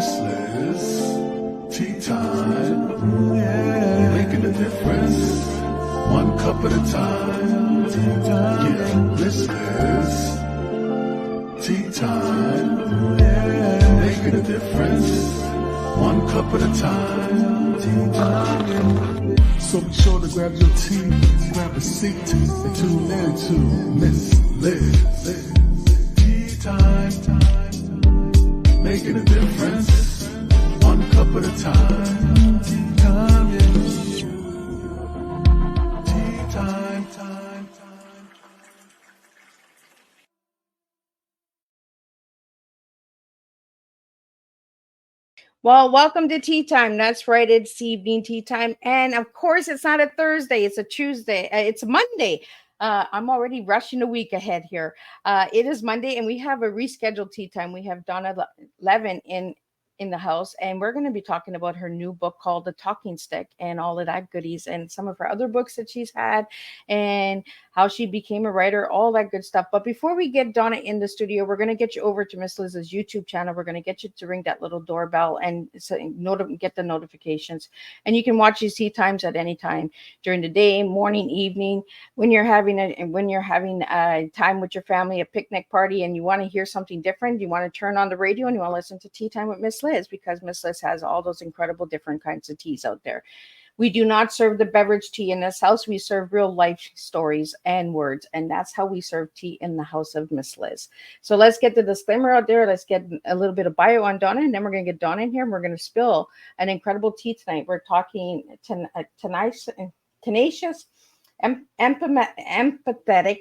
Miss Liz, tea time, yeah. Making a difference, one cup at a time. Tea time, yeah. Miss Liz, tea time, yeah. Making a difference, one cup at a time. Tea time, yeah. So be sure to grab your tea, grab a seat, and tune in to Miss Liz. Tea time, making a difference, one cup at a time. Tea time, yeah. Tea time, time. Well, welcome to tea time. That's right, it's evening tea time. And of course, it's not a Thursday, it's a Tuesday, it's a Monday. I'm already rushing a week ahead here. It is Monday, and we have a rescheduled tea time. We have Donna Levin in the house, and we're going to be talking about her new book called The Talking Stick and all of that goodies, and some of her other books that she's had, and how she became a writer, all that good stuff. But before we get Donna in the studio, we're going to get you over to Miss Liz's YouTube channel. We're going to get you to ring that little doorbell and so get the notifications. And you can watch these tea times at any time during the day, morning, evening, when you're having a time with your family, a picnic party, and you want to hear something different. You want to turn on the radio and you want to listen to Tea Time with Miss Liz, because Miss Liz has all those incredible different kinds of teas out there. We do not serve the beverage tea in this house. We serve real life stories and words. And that's how we serve tea in the house of Miss Liz. So let's get the disclaimer out there. Let's get a little bit of bio on Donna. And then we're going to get Donna in here, and we're going to spill an incredible tea tonight. We're talking tenacious, empathetic,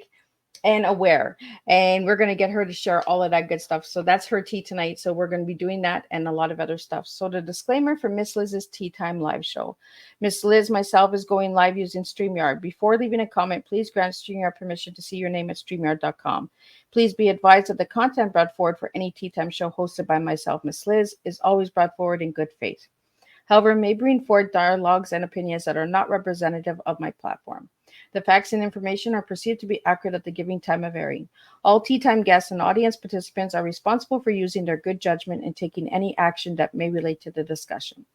and aware. And we're going to get her to share all of that good stuff. So that's her tea tonight. So we're going to be doing that and a lot of other stuff. So the disclaimer for Miss Liz's Tea Time live show. Miss Liz, myself, is going live using StreamYard. Before leaving a comment, please grant StreamYard permission to see your name at StreamYard.com. Please be advised that the content brought forward for any Tea Time show hosted by myself, Miss Liz, is always brought forward in good faith. However, may bring forward dialogues and opinions that are not representative of my platform. The facts and information are perceived to be accurate at the giving time of airing. All tea time guests and audience participants are responsible for using their good judgment and taking any action that may relate to the discussion.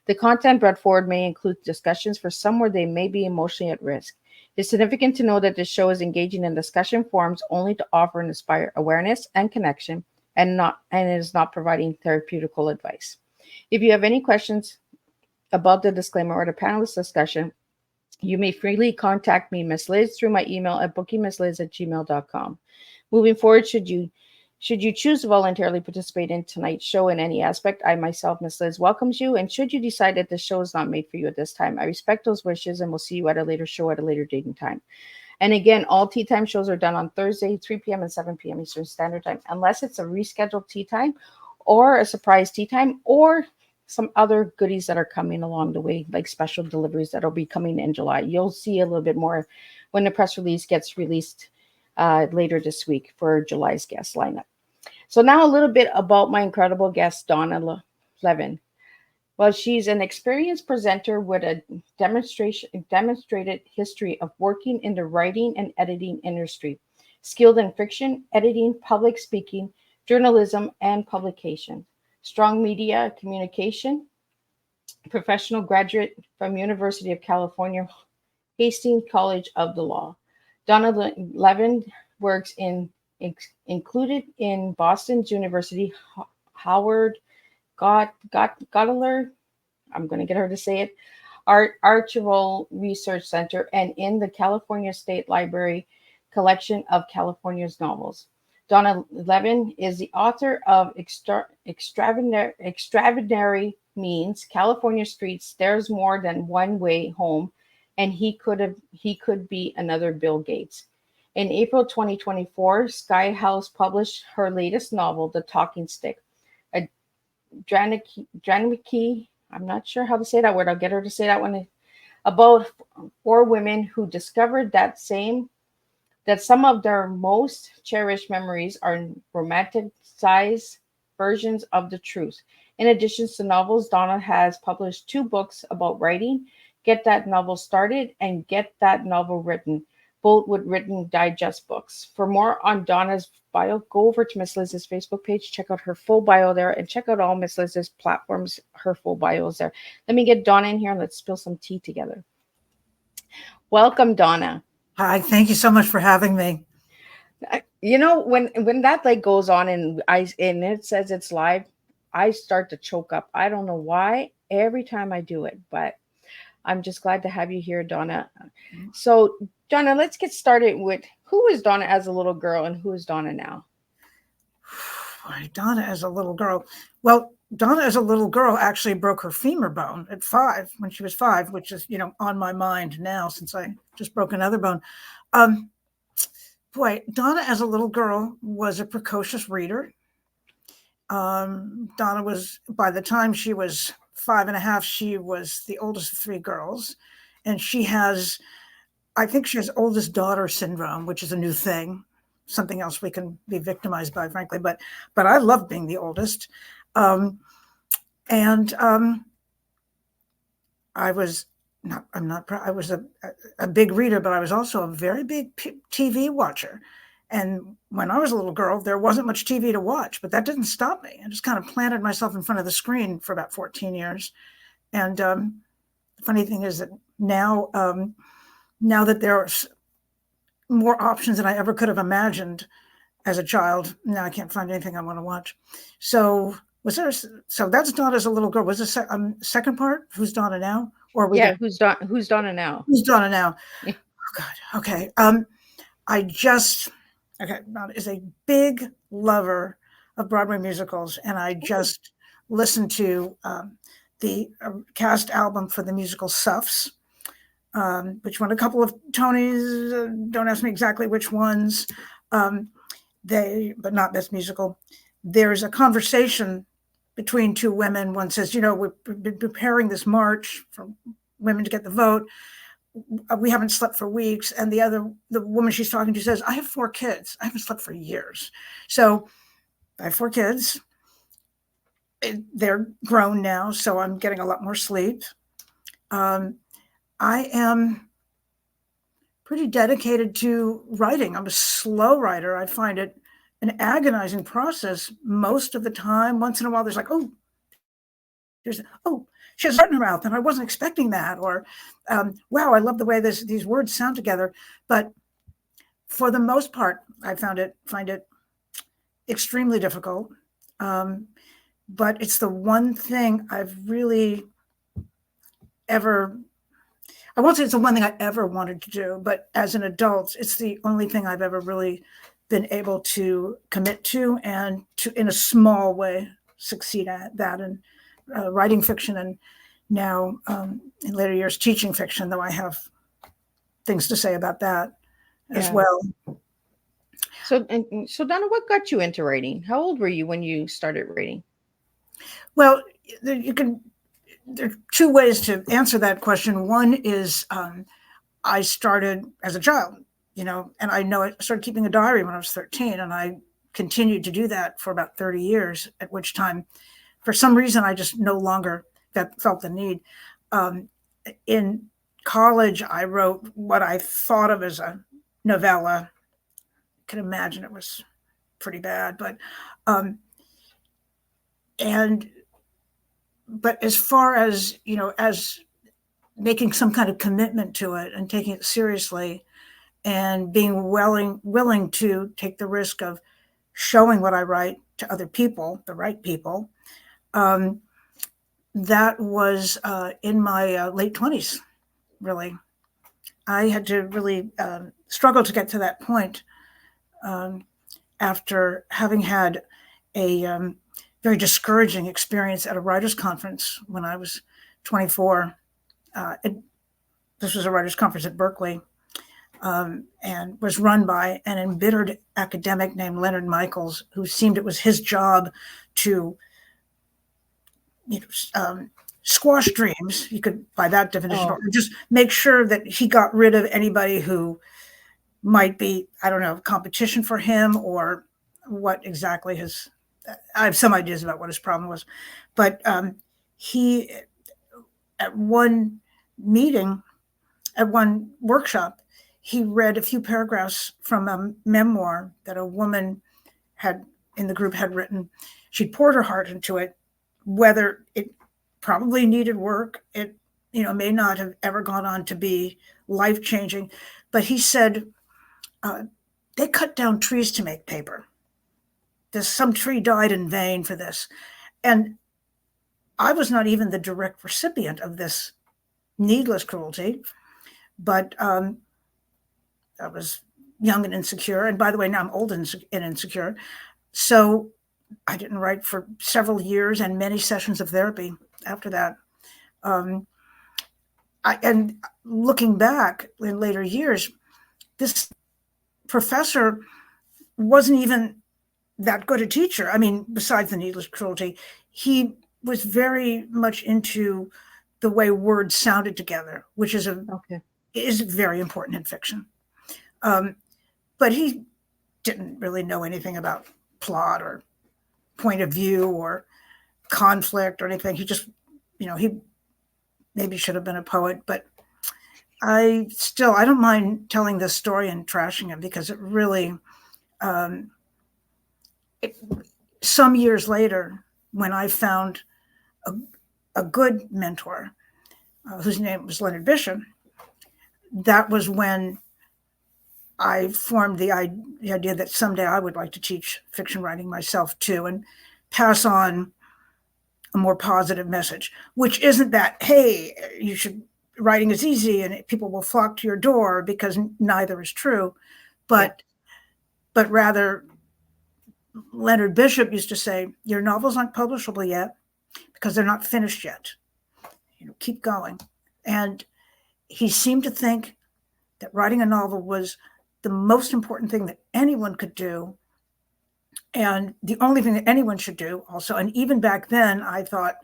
The content brought forward may include discussions for some where they may be emotionally at risk. It's significant to know that this show is engaging in discussion forums only to offer and inspire awareness and connection, and it is not providing therapeutical advice. If you have any questions about the disclaimer or the panelist discussion, you may freely contact me, Miss Liz, through my email at bookingmissliz@gmail.com. Moving forward, should you choose to voluntarily participate in tonight's show in any aspect, I myself, Miss Liz, welcomes you. And should you decide that the show is not made for you at this time, I respect those wishes and will see you at a later show at a later date and time. And again, all tea time shows are done on Thursday, 3 p.m. and 7 p.m. Eastern Standard Time, unless it's a rescheduled tea time or a surprise tea time or some other goodies that are coming along the way, like special deliveries that will be coming in July. You'll see a little bit more when the press release gets released later this week for July's guest lineup. So now a little bit about my incredible guest, Donna Levin. Well, she's an experienced presenter with a demonstrated history of working in the writing and editing industry, skilled in fiction, editing, public speaking, journalism, and publication. Strong media communication, professional graduate from University of California, Hastings College of the Law. Donna Levin works included in Boston's University Howard Gottler, I'm going to get her to say it, Archival Research Center, and in the California State Library collection of California's novels. Donna Levin is the author of Extraordinary Means, California Streets, There's More Than One Way Home, and He Could Be Another Bill Gates. In April 2024, Sky House published her latest novel, The Talking Stick, a dramedy, I'm not sure how to say that word, I'll get her to say that one, about 4 women who discovered that some of their most cherished memories are romanticized versions of the truth. In addition to novels, Donna has published 2 books about writing, Get That Novel Started and Get That Novel Written, full with written digest books. For more on Donna's bio, go over to Miss Liz's Facebook page, check out her full bio there, and check out all Miss Liz's platforms. Her full bio is there. Let me get Donna in here and let's spill some tea together. Welcome, Donna. Hi, thank you so much for having me. You know, when that like goes on and it says it's live, I start to choke up. I don't know why every time I do it, but I'm just glad to have you here, Donna. So, Donna, let's get started with who is Donna as a little girl and who is Donna now? Donna as a little girl. Well, Donna as a little girl actually broke her femur bone at 5, when she was 5, which is, on my mind now since I just broke another bone. Donna as a little girl was a precocious reader. Donna was, by the time she was 5 and a half, she was the oldest of 3 girls. And I think she has oldest daughter syndrome, which is a new thing, something else we can be victimized by, frankly. But I love being the oldest. I was I was a big reader, but I was also a very big TV watcher. And when I was a little girl, there wasn't much TV to watch, but that didn't stop me. I just kind of planted myself in front of the screen for about 14 years. And the funny thing is that now that there are more options than I ever could have imagined as a child, now I can't find anything I want to watch. So that's Donna as a little girl. Was the second part? Who's Donna now? Who's Donna now? Who's Donna now? Oh God. Okay. Donna is a big lover of Broadway musicals, and I just listened to the cast album for the musical Suffs, which won a couple of Tonys. Don't ask me exactly which ones. But not Best Musical. There's a conversation between 2 women. One says, we've been preparing this march for women to get the vote. We haven't slept for weeks. And the woman she's talking to says, I have 4 kids. I haven't slept for years. So I have 4 kids. They're grown now, so I'm getting a lot more sleep. I am pretty dedicated to writing. I'm a slow writer. I find it an agonizing process most of the time. Once in a while, there's like, she has a heart in her mouth, and I wasn't expecting that. Or, wow, I love the way these words sound together. But for the most part, I find it extremely difficult. But it's the one thing I've really I won't say it's the one thing I ever wanted to do, but as an adult, it's the only thing I've ever really been able to commit to and to, in a small way, succeed at that. And writing fiction, and now in later years teaching fiction, though I have things to say about that as well. So Donna, what got you into writing? How old were you when you started writing? Well, there are 2 ways to answer that question. One is I started as a child, and I started keeping a diary when I was 13, and I continued to do that for about 30 years, at which time, for some reason, I just no longer felt the need. In college, I wrote what I thought of as a novella. I can imagine it was pretty bad, but as far as, as making some kind of commitment to it and taking it seriously and being willing to take the risk of showing what I write to other people, the right people, that was in my late 20s, really. I had to really struggle to get to that point after having had a very discouraging experience at a writers' conference when I was 24. This was a writers' conference at Berkeley, and was run by an embittered academic named Leonard Michaels, who seemed it was his job to squash dreams, you could, by that definition, or just make sure that he got rid of anybody who might be, I don't know, competition for him, or what exactly I have some ideas about what his problem was. But he, at one meeting, at one workshop, he read a few paragraphs from a memoir that a woman had in the group had written. She'd poured her heart into it, whether it probably needed work. It, may not have ever gone on to be life-changing. But he said, they cut down trees to make paper. Some tree died in vain for this. And I was not even the direct recipient of this needless cruelty, but I was young and insecure. And by the way, now I'm old and insecure. So I didn't write for several years and many sessions of therapy after that. And looking back in later years, this professor wasn't even that good a teacher. I mean, besides the needless cruelty, he was very much into the way words sounded together, which is is very important in fiction. But he didn't really know anything about plot or point of view or conflict or anything. He just, he maybe should have been a poet, but I don't mind telling this story and trashing it because it really, some years later, when I found a good mentor, whose name was Leonard Bishop, that was when I formed the idea that someday I would like to teach fiction writing myself too, and pass on a more positive message, which isn't that, hey, writing is easy and people will flock to your door, because neither is true. But rather, Leonard Bishop used to say, your novels aren't publishable yet because they're not finished yet. Keep going. And he seemed to think that writing a novel was the most important thing that anyone could do, and the only thing that anyone should do also. And even back then, I thought,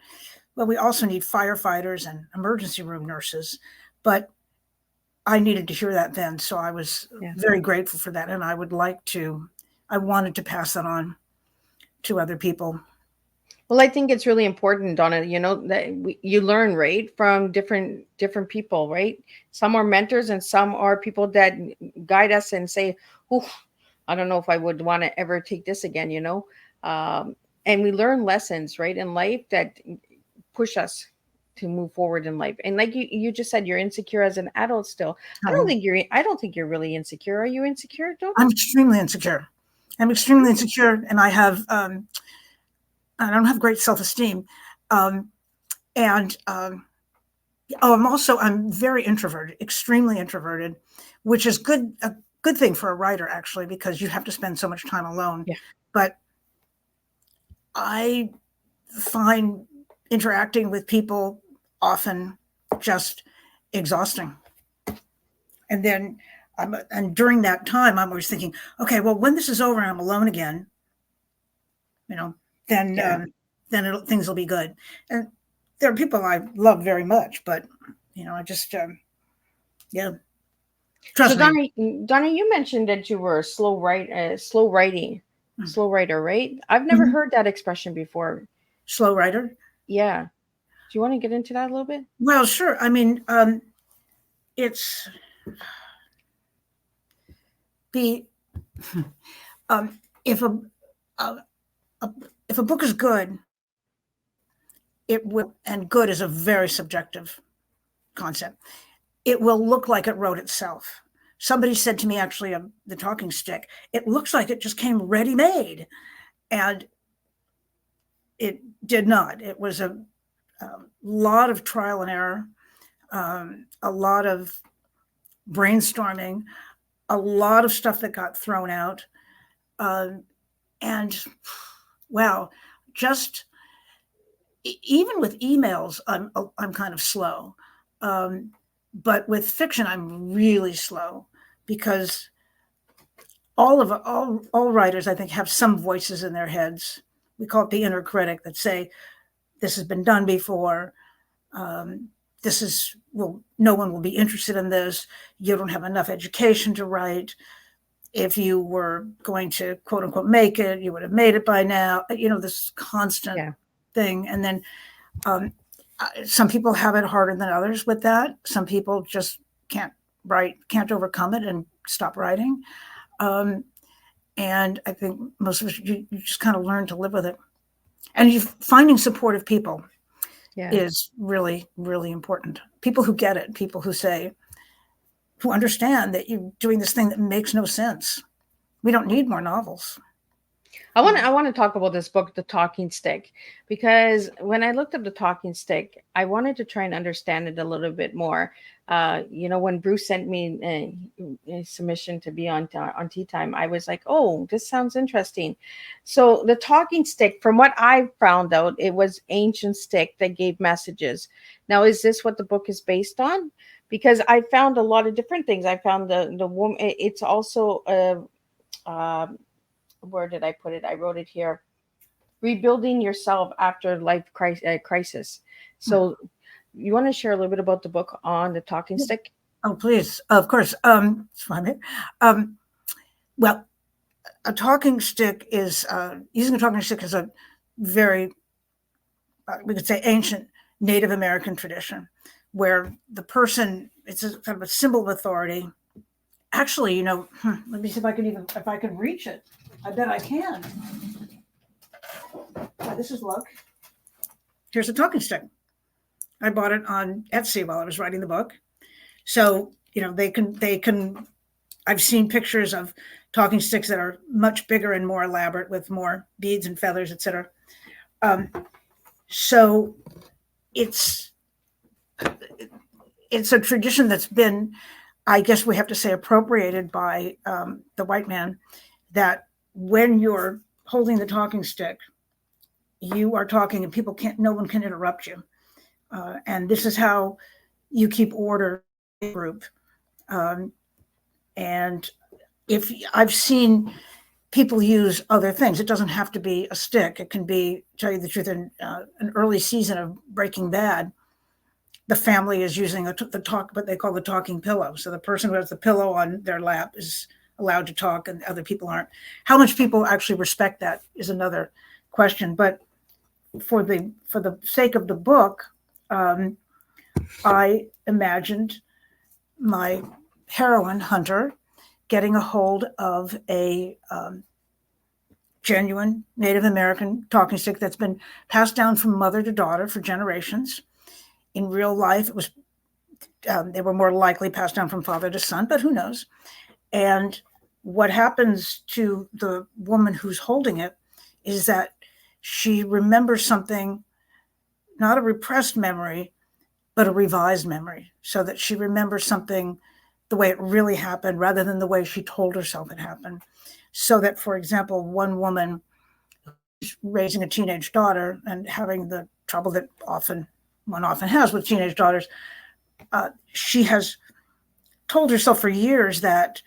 well, we also need firefighters and emergency room nurses. But I needed to hear that then. So I was very grateful for that. And I wanted to pass that on to other people. Well, I think it's really important, Donna, that you learn, right, from different people, right? Some are mentors and some are people that guide us and say, oh, I don't know if I would want to ever take this again, and we learn lessons, right, in life that push us to move forward in life. And like you just said, you're insecure as an adult still. I don't think you're really insecure. Are you insecure, Donna? I'm extremely insecure. And I don't have great self-esteem. I'm very introverted, extremely introverted, which is a good thing for a writer, actually, because you have to spend so much time alone. Yeah. But I find interacting with people often just exhausting. And then, during that time, I'm always thinking, okay, well, when this is over and I'm alone again, then things will be good. And there are people I love very much, but I just trust me. So Donna, you mentioned that you were a slow writer, right? I've never heard that expression before. Slow writer? Yeah. Do you want to get into that a little bit? Well, sure. I mean, it's if a book is good, it will, and good is a very subjective concept. It will look like it wrote itself. Somebody said to me, actually, the talking stick, it looks like it just came ready-made. And it did not. It was a lot of trial and error, a lot of brainstorming, a lot of stuff that got thrown out. And wow, just even with emails, I'm kind of slow. But with fiction, I'm really slow, because all writers, I think, have some voices in their heads. We call it the inner critic, that say, this has been done before. No one will be interested in this. You don't have enough education to write. If you were going to, quote unquote, make it, you would have made it by now. This constant thing. And then some people have it harder than others with that. Some people just can't write, can't overcome it and stop writing. And I think most of us, you just kind of learn to live with it. And you finding supportive people is really, really important. People who get it, people who understand that you're doing this thing that makes no sense. We don't need more novels. I want to talk about this book, The Talking Stick, because when I looked up The Talking Stick, I wanted to try and understand it a little bit more. When Bruce sent me a submission to be on Tea Time, I was like, oh, this sounds interesting. So The Talking Stick, from what I found out, it was ancient stick that gave messages. Now, is this what the book is based on? Because I found a lot of different things. I found the woman. It's also where did I put it? I wrote it here. Rebuilding yourself after life crisis. So you want to share a little bit about the book on the talking stick? Oh, please. Of course. It's fine. Well, a talking stick is, using a talking stick is a very, we could say, ancient Native American tradition where the person, it's a kind of a symbol of authority. Actually, let me see if I can reach it. I bet I can. This is luck. Here's a talking stick. I bought it on Etsy while I was writing the book. So, they can, I've seen pictures of talking sticks that are much bigger and more elaborate with more beads and feathers, etc. So it's a tradition that's been, I guess we have to say, appropriated by the white man, that when you're holding the talking stick, you are talking and no one can interrupt you. And this is how you keep order in a group. And if I've seen people use other things, it doesn't have to be a stick. It can be, tell you the truth, in an early season of Breaking Bad, the family is using what they call the talking pillow. So the person who has the pillow on their lap is allowed to talk and other people aren't. How much people actually respect that is another question. But for the sake of the book, I imagined my heroine, Hunter, getting a hold of a genuine Native American talking stick that's been passed down from mother to daughter for generations. In real life, it was they were more likely passed down from father to son, but who knows? And what happens to the woman who's holding it is that she remembers something, not a repressed memory, but a revised memory, so that she remembers something the way it really happened rather than the way she told herself it happened. So that, for example, one woman raising a teenage daughter and having the trouble that one often has with teenage daughters, she has told herself for years that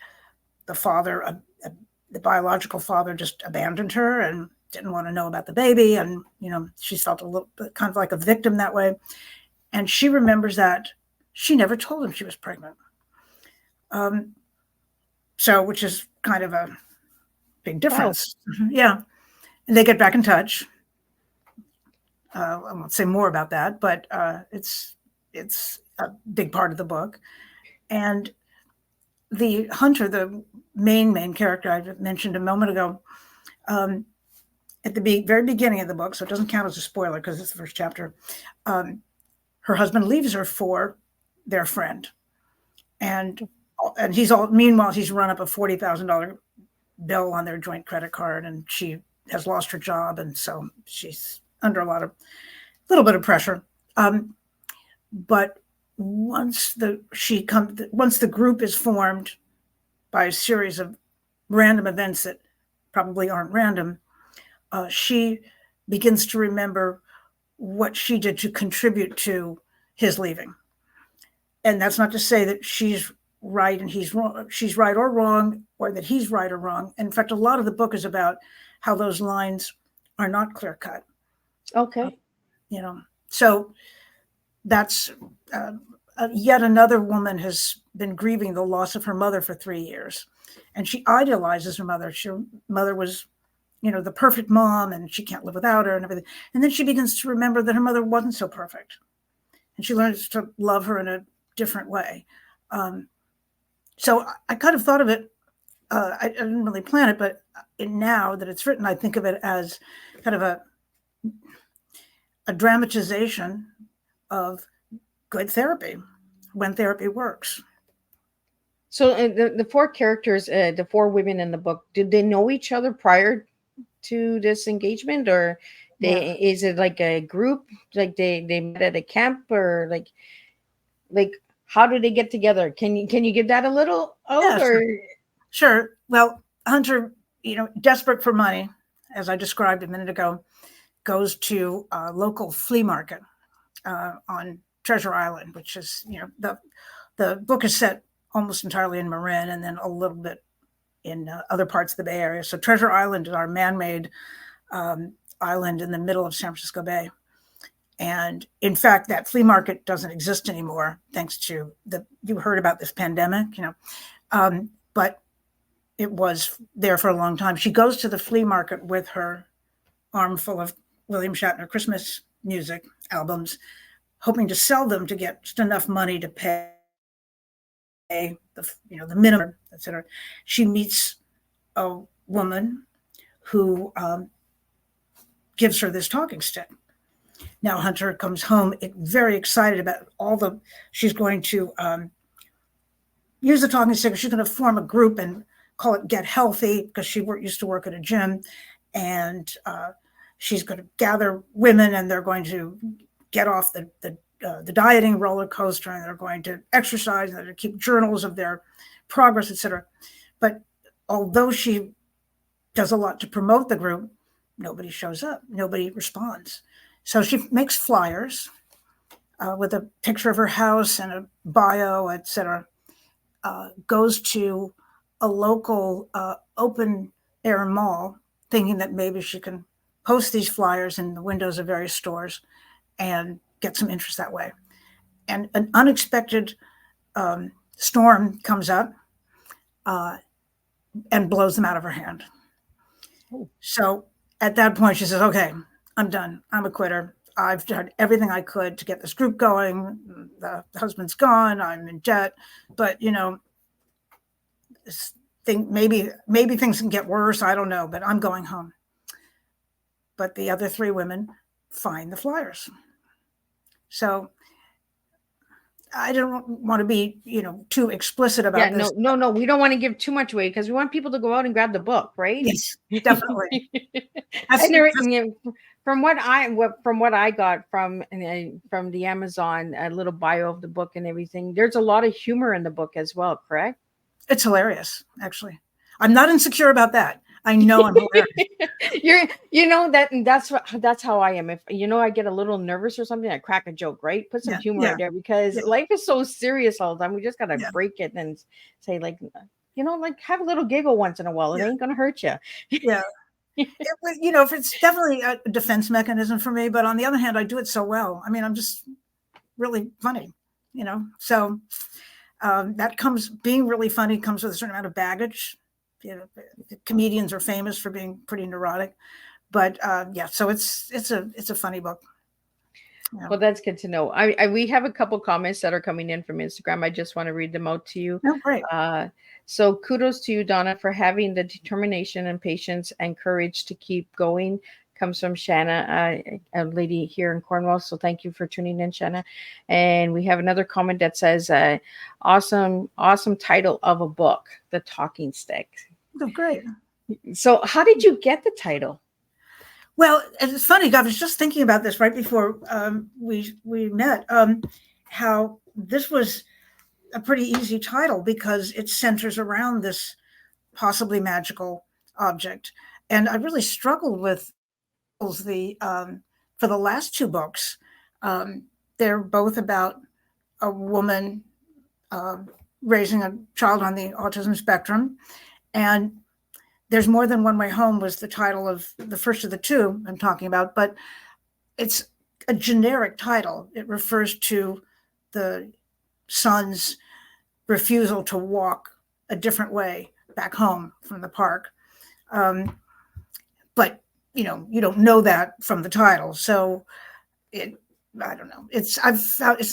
the father, the biological father, just abandoned her and didn't want to know about the baby. And, she felt a little bit kind of like a victim that way. And she remembers that she never told him she was pregnant. Which is kind of a big difference. Wow. Yeah. And they get back in touch. I won't say more about that, but it's a big part of the book. And the Hunter, the main character I mentioned a moment ago, at the very beginning of the book, so it doesn't count as a spoiler because it's the first chapter, her husband leaves her for their friend. And meanwhile, he's run up a $40,000 bill on their joint credit card, and she has lost her job. And so she's under a little bit of pressure. But once the group is formed by a series of random events that probably aren't random, she begins to remember what she did to contribute to his leaving. And that's not to say that she's right and he's wrong, she's right or wrong, or that he's right or wrong. In fact, a lot of the book is about how those lines are not clear cut. Okay. So that's yet another woman has been grieving the loss of her mother for 3 years. And she idolizes her mother. Her mother was, the perfect mom, and she can't live without her and everything. And then she begins to remember that her mother wasn't so perfect. And she learns to love her in a different way. So I kind of thought of it. I didn't really plan it, but now that it's written, I think of it as kind of a dramatization of good therapy when therapy works. So the four characters, the four women in the book, did they know each other prior to this engagement, or Yeah. is it like a group, like they met at a camp, or like how do they get together? Can you give that a little out, Yeah, or sure. Well, Hunter, desperate for money, as I described a minute ago, goes to a local flea market on Treasure Island, which is, the book is set almost entirely in Marin and then a little bit in other parts of the Bay Area. So Treasure Island is our man-made island in the middle of San Francisco Bay. And in fact, that flea market doesn't exist anymore, thanks to you heard about this pandemic, but it was there for a long time. She goes to the flea market with her armful of William Shatner Christmas music albums, hoping to sell them to get just enough money to pay the minimum, etc. She meets a woman who gives her this talking stick. Now Hunter comes home very excited about she's going to use the talking stick. She's going to form a group and call it Get Healthy, because she used to work at a gym, and she's going to gather women, and they're going to get off the dieting roller coaster, and they're going to exercise, and they're going to keep journals of their progress, etc. But although she does a lot to promote the group, nobody shows up, nobody responds. So she makes flyers with a picture of her house and a bio, etc. Goes to a local open air mall, thinking that maybe she can post these flyers in the windows of various stores and get some interest that way. And an unexpected storm comes up and blows them out of her hand. Oh. So at that point, she says, okay, I'm done. I'm a quitter. I've done everything I could to get this group going. The husband's gone. I'm in debt. But, maybe things can get worse. I don't know, but I'm going home. But the other three women find the flyers. So I don't want to be, too explicit about this. No, we don't want to give too much away, because we want people to go out and grab the book, right? Yes, definitely. And from what I got from the Amazon, a little bio of the book and everything, there's a lot of humor in the book as well, correct? It's hilarious, actually. I'm not insecure about that. I know I'm hilarious. That's how I am. If I get a little nervous or something, I crack a joke, right? Put some humor in there, because life is so serious all the time. We just gotta break it and say, like have a little giggle once in a while. It ain't gonna hurt you. Yeah. It's definitely a defense mechanism for me, but on the other hand, I do it so well. I mean, I'm just really funny, so being really funny comes with a certain amount of baggage. Comedians are famous for being pretty neurotic, but so it's a funny book. Yeah. Well, that's good to know. We have a couple comments that are coming in from Instagram. I just want to read them out to you. Oh, great. So kudos to you, Donna, for having the determination and patience and courage to keep going. Comes from Shanna, a lady here in Cornwall. So thank you for tuning in, Shanna. And we have another comment that says, awesome title of a book, The Talking Stick. Oh, great. So how did you get the title? Well, it's funny. I was just thinking about this right before we met, how this was a pretty easy title, because it centers around this possibly magical object. And I really struggled with for the last two books. They're both about a woman raising a child on the autism spectrum. And There's More Than One Way Home was the title of the first of the two I'm talking about, but it's a generic title. It refers to the son's refusal to walk a different way back home from the park. But you don't know that from the title. So I don't know.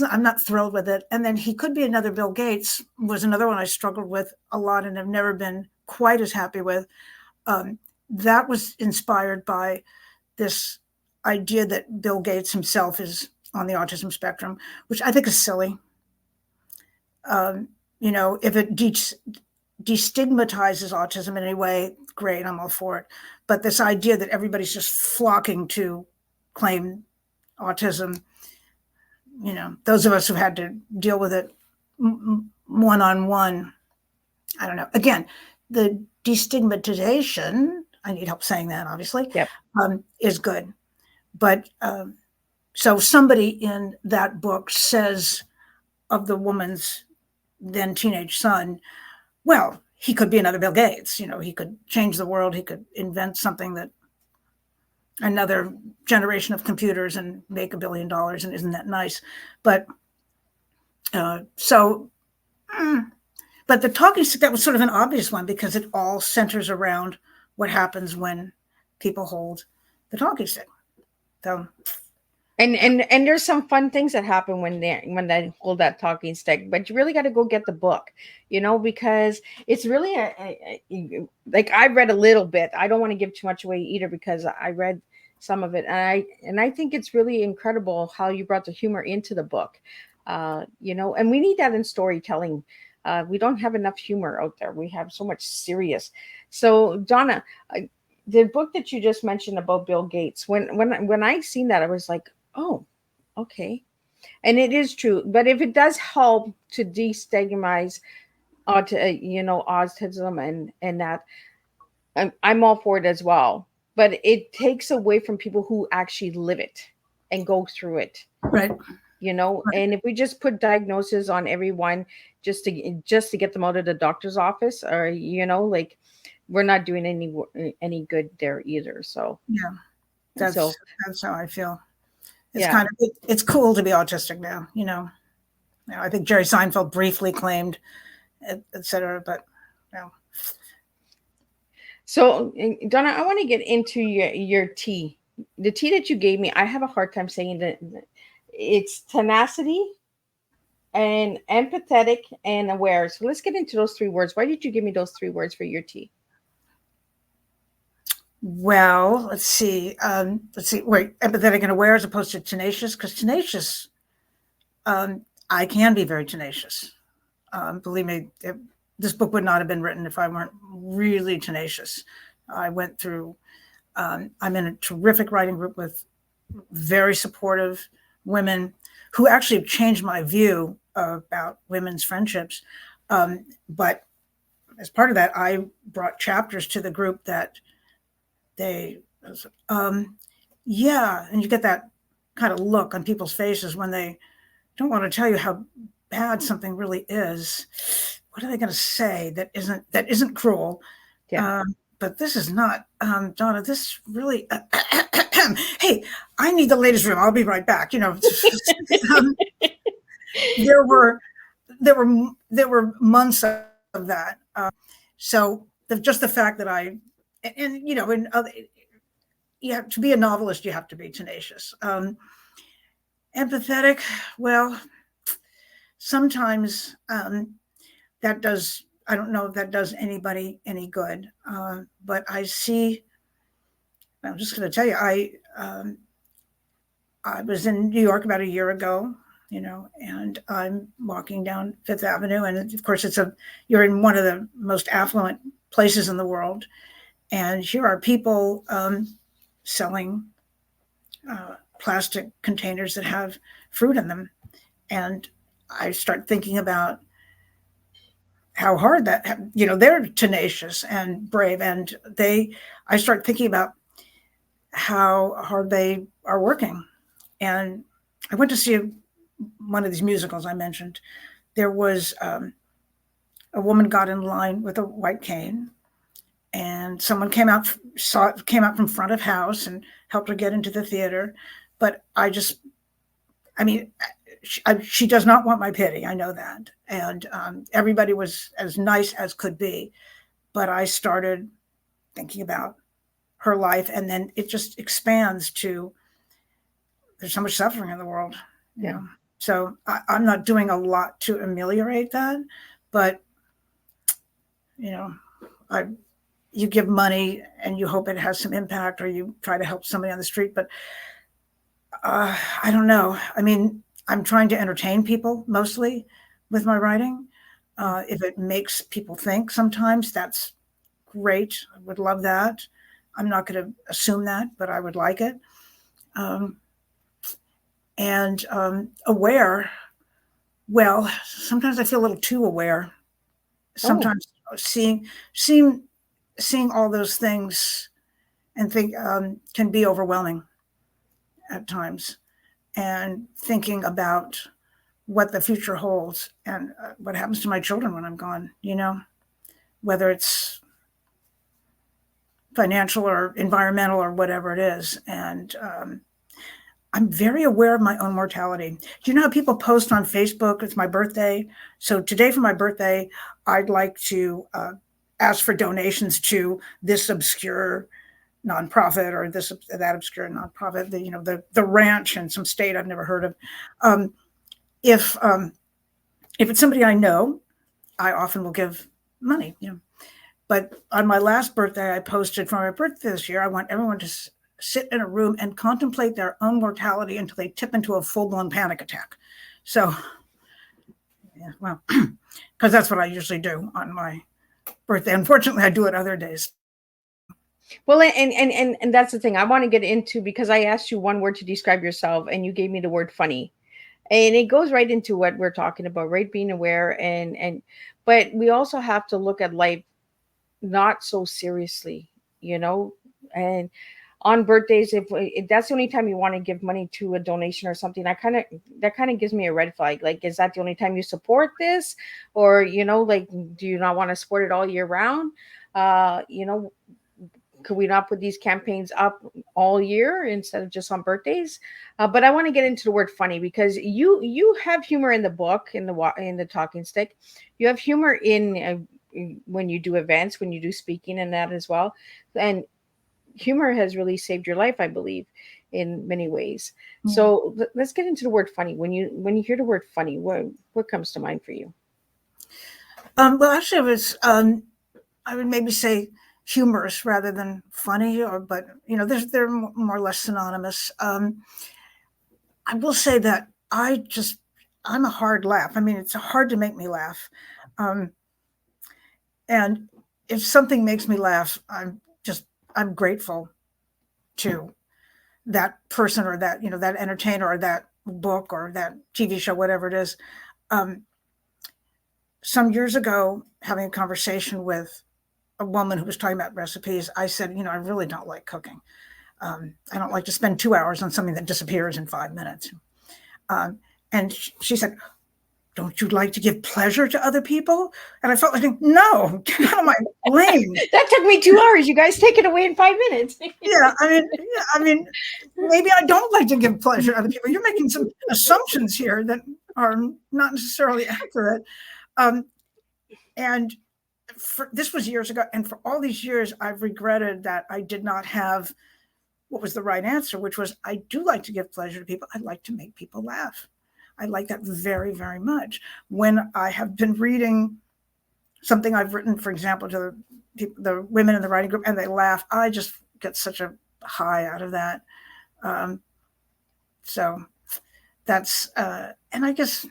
I'm not thrilled with it. And then He Could Be Another Bill Gates was another one I struggled with a lot and have never been quite as happy with. That was inspired by this idea that Bill Gates himself is on the autism spectrum, which I think is silly. If it destigmatizes autism in any way, great, I'm all for it. But this idea that everybody's just flocking to claim autism, those of us who've had to deal with it one-on-one, I don't know. Again, the destigmatization, I need help saying that, obviously, Yep. Is good. But so somebody in that book says of the woman's then teenage son, well, he could be another Bill Gates. He could change the world. He could invent something that another generation of computers and make $1 billion. And isn't that nice? But but the talking stick, that was sort of an obvious one because it all centers around what happens when people hold the talking stick. So, and there's some fun things that happen when they hold that talking stick, but you really got to go get the book, because it's really like I read a little bit. I don't want to give too much away either because I read some of it, and I think it's really incredible how you brought the humor into the book, and we need that in storytelling. We don't have enough humor out there. We have so much serious. So Donna, the book that you just mentioned about Bill Gates, when I seen that, I was like, oh, okay. And it is true. But if it does help to destigmatize autism and that, I'm all for it as well. But it takes away from people who actually live it and go through it. right. And if we just put diagnosis on everyone just to get them out of the doctor's office, or like, we're not doing any good there either. So Yeah, that's how I feel. It's Yeah. it's cool to be autistic now. I think Jerry Seinfeld briefly claimed, etc. But So Donna, I want to get into your tea. The tea that you gave me, I have a hard time saying that. It's tenacity and empathetic and aware. So let's get into those 3 words. Why did you give me those 3 words for your tea? well, let's see. Wait, empathetic and aware as opposed to tenacious, because tenacious, I can be very tenacious. Believe me, this book would not have been written if I weren't really tenacious. I went through. I'm in a terrific writing group with very supportive women who actually have changed my view about women's friendships. But as part of that, I brought chapters to the group that and you get that kind of look on people's faces when they don't want to tell you how bad something really is. What are they going to say that isn't cruel? Yeah. But this is not, Donna, this really, hey, I need the ladies' room. I'll be right back. There were months of that. So just the fact that you have to be a novelist, you have to be tenacious. Empathetic, well, sometimes that does. I don't know if that does anybody any good, but I'm just going to tell you, I was in New York about a year ago, and I'm walking down Fifth Avenue, and of course you're in one of the most affluent places in the world, and here are people selling plastic containers that have fruit in them, and I start thinking about how hard they're tenacious and brave. And I start thinking about how hard they are working. And I went to see one of these musicals I mentioned. There was a woman got in line with a white cane, and someone came out from front of house and helped her get into the theater. But she does not want my pity. I know that. And everybody was as nice as could be. But I started thinking about her life, and then it just expands to there's so much suffering in the world, you Yeah. know. So I'm not doing a lot to ameliorate that, but you know, you give money and you hope it has some impact, or you try to help somebody on the street. But I don't know. I mean, I'm trying to entertain people mostly with my writing. If it makes people think sometimes, that's great. I would love that. I'm not going to assume that, but I would like it. And aware. Well, sometimes I feel a little too aware. Sometimes seeing all those things and think can be overwhelming at times. And thinking about what the future holds and what happens to my children when I'm gone, you know, whether it's financial or environmental or whatever it is. And I'm very aware of my own mortality. Do you know how people post on Facebook? It's my birthday. So today for my birthday, I'd like to ask for donations to this obscure nonprofit or that obscure nonprofit, the ranch in some state I've never heard of. If it's somebody I know, I often will give money, you know. But on my last birthday, I posted for my birthday this year, I want everyone to sit in a room and contemplate their own mortality until they tip into a full-blown panic attack. So, yeah, well, because that's what I usually do on my birthday. Unfortunately, I do it other days. Well, and that's the thing I want to get into, because I asked you one word to describe yourself and you gave me the word funny. And it goes right into what we're talking about, right? Being aware but we also have to look at life not so seriously, you know? And on birthdays, if that's the only time you want to give money to a donation or something, that kind of gives me a red flag. Like, is that the only time you support this? Or, like, do you not want to support it all year round? Could we not put these campaigns up all year instead of just on birthdays? But I want to get into the word funny, because you have humor in the book, in the talking stick. You have humor in when you do events, when you do speaking, and that as well. And humor has really saved your life, I believe, in many ways. Mm-hmm. So let's get into the word funny. When you hear the word funny, what comes to mind for you? Well, actually, it was I would maybe say humorous rather than funny, but they're more or less synonymous. I will say that I'm a hard laugh. I mean, it's hard to make me laugh. And if something makes me laugh, I'm grateful to that person or that, that entertainer or that book or that TV show, whatever it is. Some years ago, having a conversation with a woman who was talking about recipes, I said, I really don't like cooking. I don't like to spend 2 hours on something that disappears in 5 minutes. And she said, don't you like to give pleasure to other people? And I felt like, no, get out of my lane. That took me 2 hours. You guys take it away in 5 minutes. Yeah, I mean, maybe I don't like to give pleasure to other people. You're making some assumptions here that are not necessarily accurate. And this was years ago. And for all these years, I've regretted that I did not have what was the right answer, which was, I do like to give pleasure to people. I like to make people laugh. I like that very, very much. When I have been reading something I've written, for example, to the women in the writing group, and they laugh, I just get such a high out of that. So that's, and I guess,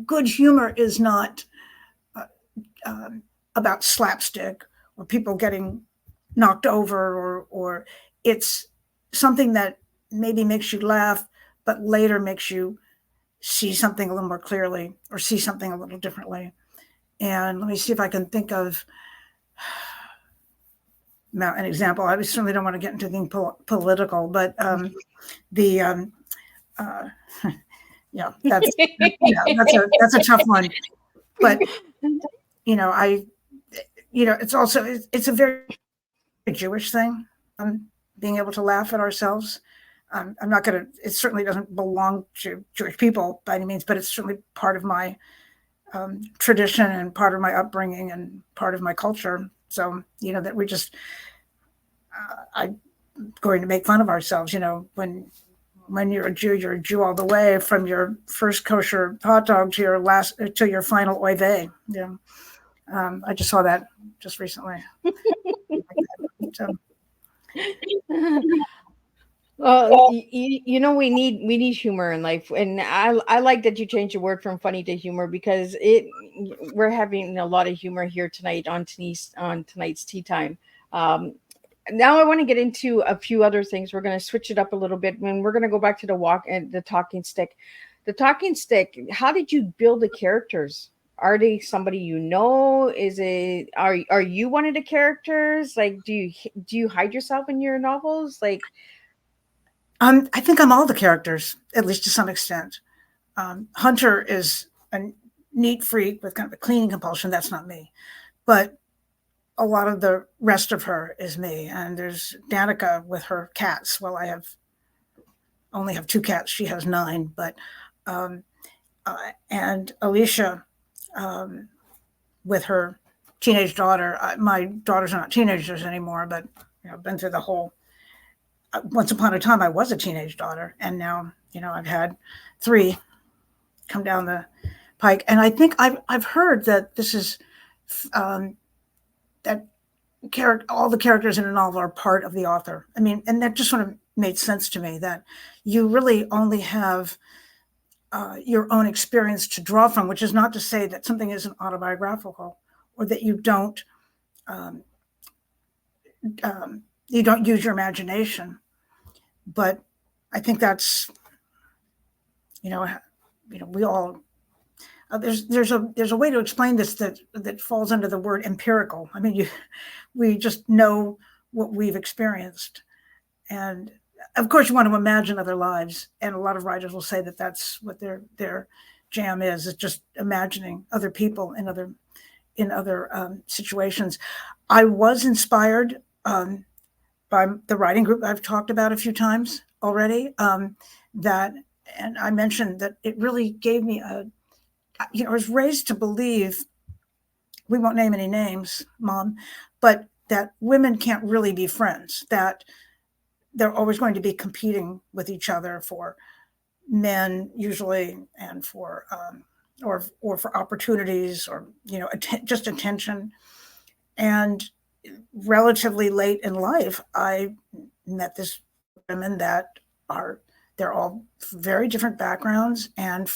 good humor is not about slapstick or people getting knocked over, or it's something that maybe makes you laugh, but later makes you see something a little more clearly or see something a little differently. And let me see if I can think of an example. I certainly don't want to get into anything political, but that's a tough one. But it's a very Jewish thing. Being able to laugh at ourselves. I'm not going to, it certainly doesn't belong to Jewish people by any means, but it's certainly part of my tradition and part of my upbringing and part of my culture. So, that we just, going to make fun of ourselves. When you're a Jew all the way, from your first kosher hot dog to your final oy vey. I just saw that just recently. So, Well, we need humor in life, and I like that you changed the word from funny to humor, because we're having a lot of humor here tonight on tonight's tea time. Now I want to get into a few other things. We're going to switch it up a little bit, and we're going to go back to the talking stick. The talking stick. How did you build the characters? Are they somebody you know? Are you one of the characters? Like, do you hide yourself in your novels? Like, I think I'm all the characters, at least to some extent. Hunter is a neat freak with kind of a cleaning compulsion. That's not me, but a lot of the rest of her is me. And there's Danica with her cats. Well, I only have 2 cats. She has 9, but and Alicia with her teenage daughter. My daughters are not teenagers anymore, but I've been through the whole. Once upon a time, I was a teenage daughter, and now I've had 3 come down the pike. And I think I've heard that this is that all the characters in a novel are part of the author. I mean, and that just sort of made sense to me, that you really only have your own experience to draw from, which is not to say that something isn't autobiographical, or that you don't use your imagination. But I think that's, we all, there's a way to explain this that falls under the word empirical. I mean, we just know what we've experienced. And of course you want to imagine other lives. And a lot of writers will say that that's what their jam is just imagining other people in other situations. I was inspired by the writing group I've talked about a few times already, and I mentioned that it really gave me I was raised to believe, we won't name any names, Mom, but that women can't really be friends, that they're always going to be competing with each other for men usually, and for or for opportunities, or just attention. And relatively late in life, I met this women that they're all very different backgrounds and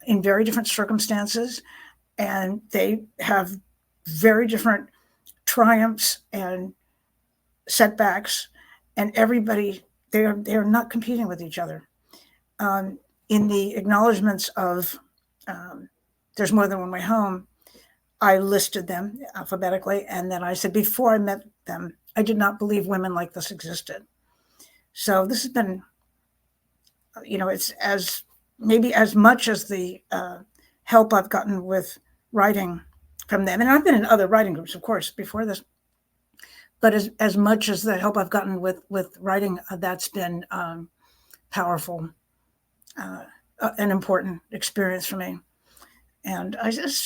in very different circumstances, and they have very different triumphs and setbacks, and everybody, they are not competing with each other. In the acknowledgments of There's More Than One Way Home, I listed them alphabetically, and then I said, before I met them, I did not believe women like this existed. So this has been, it's maybe as much as the help I've gotten with writing from them. And I've been in other writing groups, of course, before this, but as much as the help I've gotten with writing, that's been powerful, an important experience for me. And it's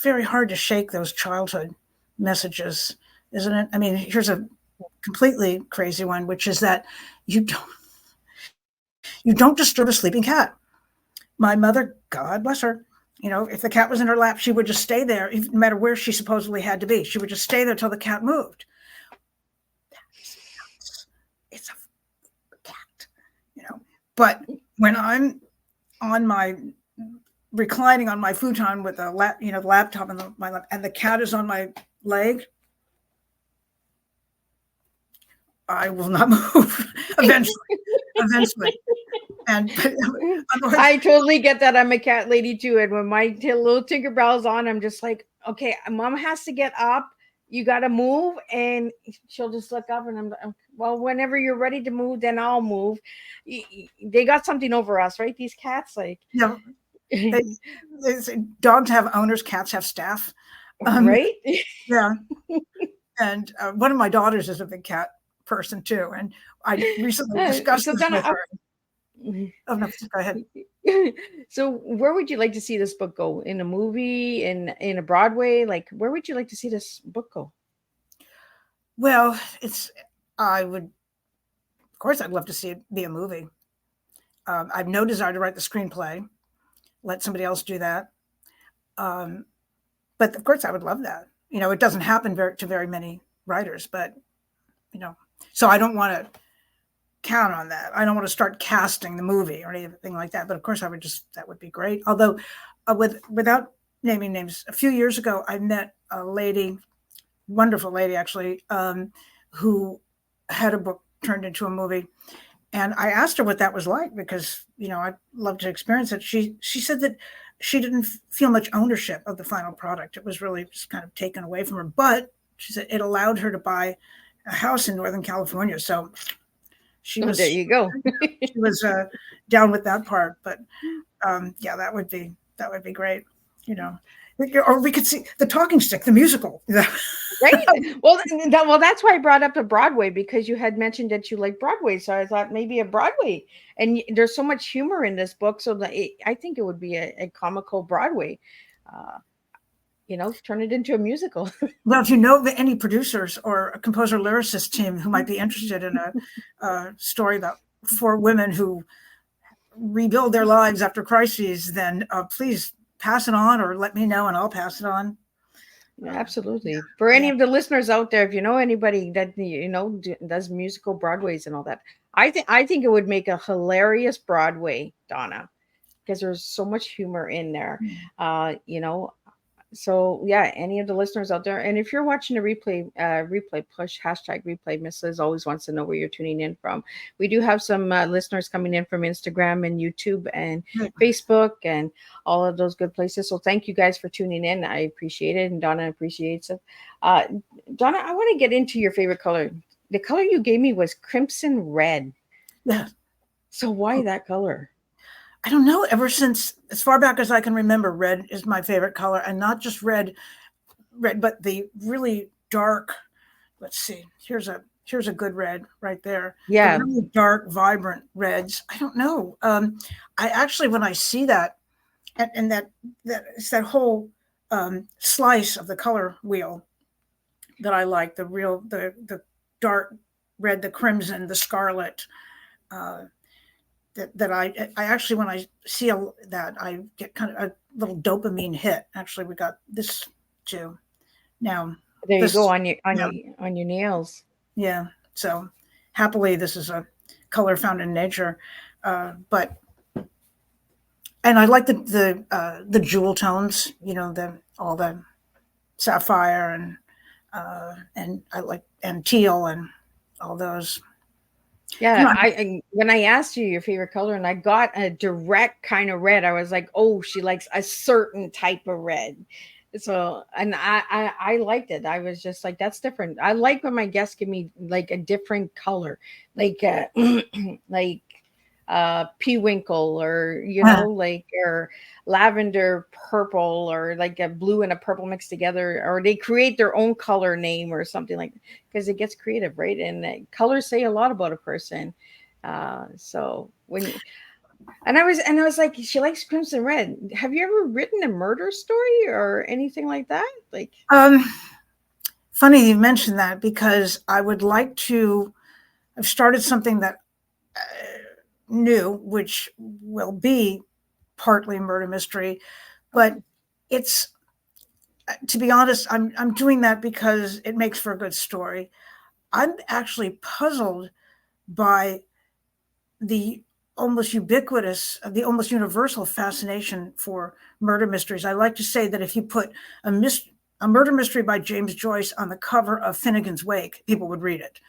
very hard to shake those childhood messages, isn't it? I mean, here's a completely crazy one, which is that you don't disturb a sleeping cat. My mother, God bless her, if the cat was in her lap, she would just stay there, no matter where she supposedly had to be. She would just stay there till the cat moved. It's a cat, But when I'm reclining on my futon with the laptop in my lap, and the cat is on my leg, I will not move. Eventually. And I totally get that. I'm a cat lady too. And when my little Tinkerbell's on, I'm just like, okay, Mom has to get up. You got to move. And she'll just look up, and I'm well, whenever you're ready to move, then I'll move. They got something over us, right? These cats, like. Dogs have owners, cats have staff. Right? Yeah. And one of my daughters is a big cat person too. And I recently discussed this with her. Oh, no, go ahead. So where would you like to see this book go? In a movie, in a Broadway? Like, where would you like to see this book go? Well, it's of course, I'd love to see it be a movie. I've no desire to write the screenplay. Let somebody else do that. But of course, I would love that. It doesn't happen to very many writers, but so I don't want to count on that. I don't want to start casting the movie or anything like that. But of course, that would be great. Although, without naming names, a few years ago, I met a lady, wonderful lady actually, who had a book turned into a movie. And I asked her what that was like because, I'd love to experience it. She said that she didn't feel much ownership of the final product. It was really just kind of taken away from her. But she said it allowed her to buy a house in Northern California. So she was, there you go. she was down with that part. But yeah, that would be great. Or we could see The Talking Stick, the musical. Right. Well, that's why I brought up the Broadway, because you had mentioned that you like Broadway. So I thought maybe a Broadway, and there's so much humor in this book. So I think it would be a comical Broadway, turn it into a musical. Well, if you know any producers or a composer lyricist team who might be interested in a story about 4 women who rebuild their lives after crises, then please pass it on or let me know and I'll pass it on. Yeah, absolutely. For any of the listeners out there, if you know anybody that does musical Broadways and all that, I think it would make a hilarious Broadway, Donna, because there's so much humor in there. So yeah, any of the listeners out there, and if you're watching a replay, push #replay. Miss Liz always wants to know where you're tuning in from. We do have some listeners coming in from Instagram and YouTube and Facebook and all of those good places. So thank you guys for tuning in. I appreciate it, and Donna appreciates it. Donna, I want to get into your favorite color. The color you gave me was crimson red. Yeah. So why that color? I don't know. Ever since as far back as I can remember, red is my favorite color, and not just red, but the really dark. Let's see. Here's a good red right there. Yeah. The really dark, vibrant reds. I don't know. I actually, when I see that, and that it's that whole slice of the color wheel that I like. The dark red, the crimson, the scarlet. That I actually, when I see that, I get kind of a little dopamine hit. Actually, we got this too. Now there you go on your nails. Yeah. So happily, this is a color found in nature, but and I like the jewel tones. All the sapphire and I like and teal and all those. Yeah, when I asked you your favorite color and I got a direct kind of red, I was like, oh, she likes a certain type of red. So, and I liked it. I was just like, that's different. I like when my guests give me like a different color, like like peewinkle or or lavender purple, or like a blue and a purple mixed together, or they create their own color name or something like that, because it gets creative, right? And colors say a lot about a person. So I was like, she likes crimson red. Have you ever written a murder story or anything like that? Like, funny you mentioned that, because I would like to. I've started something that new, which will be partly murder mystery, but it's, to be honest, I'm doing that because it makes for a good story. I'm actually puzzled by the almost universal fascination for murder mysteries. I like to say that if you put a murder mystery by James Joyce on the cover of Finnegan's Wake, people would read it.